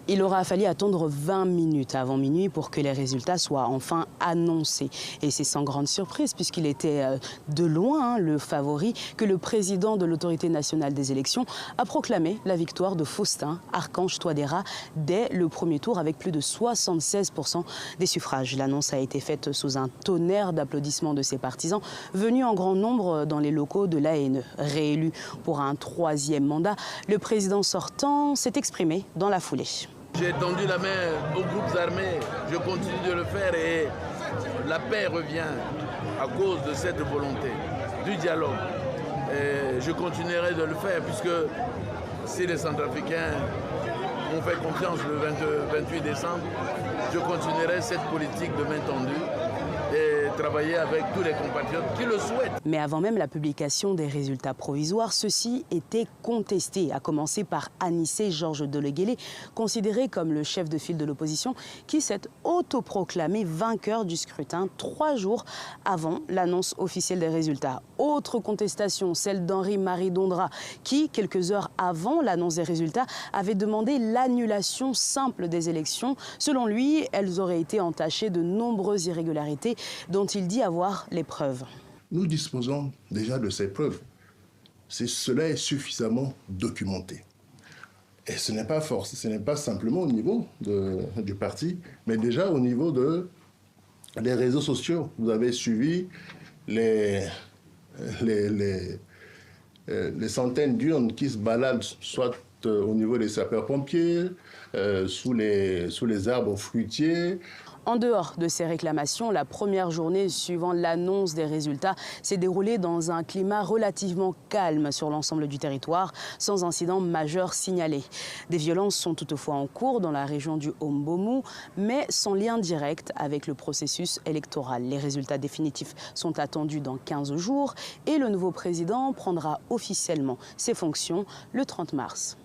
Il aura fallu attendre 20 minutes avant minuit pour que les résultats soient enfin annoncés. Et c'est sans grande surprise, puisqu'il était de loin le favori, que le président de l'Autorité nationale des élections a proclamé la victoire de Faustin Archange Touadéra dès le premier tour avec plus de 76% des suffrages. L'annonce a été faite sous un tonnerre d'applaudissements de ses partisans venus en grand nombre dans les locaux de l'ANE. Réélu pour un troisième mandat, le président sortant s'est exprimé dans la foulée. J'ai tendu la main aux groupes armés, je continue de le faire et la paix revient à cause de cette volonté, du dialogue. Et je continuerai de le faire puisque si les Centrafricains m'ont fait confiance le 28 décembre, je continuerai cette politique de main tendue et travailler avec tous les compatriotes qui le souhaitent. Mais avant même la publication des résultats provisoires, ceux-ci étaient contestés, à commencer par Anissé Georges Deleguélé, considéré comme le chef de file de l'opposition, qui s'est autoproclamé vainqueur du scrutin 3 jours avant l'annonce officielle des résultats. Autre contestation, celle d'Henri-Marie Dondra, qui, quelques heures avant l'annonce des résultats, avait demandé l'annulation simple des élections. Selon lui, elles auraient été entachées de nombreuses irrégularités dont il dit avoir les preuves. Nous disposons déjà de ces preuves. Cela est suffisamment documenté. Et ce n'est pas simplement au niveau du parti, mais déjà au niveau des réseaux sociaux. Vous avez suivi les centaines d'urnes qui se baladent soit au niveau des sapeurs-pompiers, sous les arbres fruitiers. En dehors de ces réclamations, la première journée suivant l'annonce des résultats s'est déroulée dans un climat relativement calme sur l'ensemble du territoire, sans incident majeur signalé. Des violences sont toutefois en cours dans la région du Hombomu, mais sans lien direct avec le processus électoral. Les résultats définitifs sont attendus dans 15 jours et le nouveau président prendra officiellement ses fonctions le 30 mars.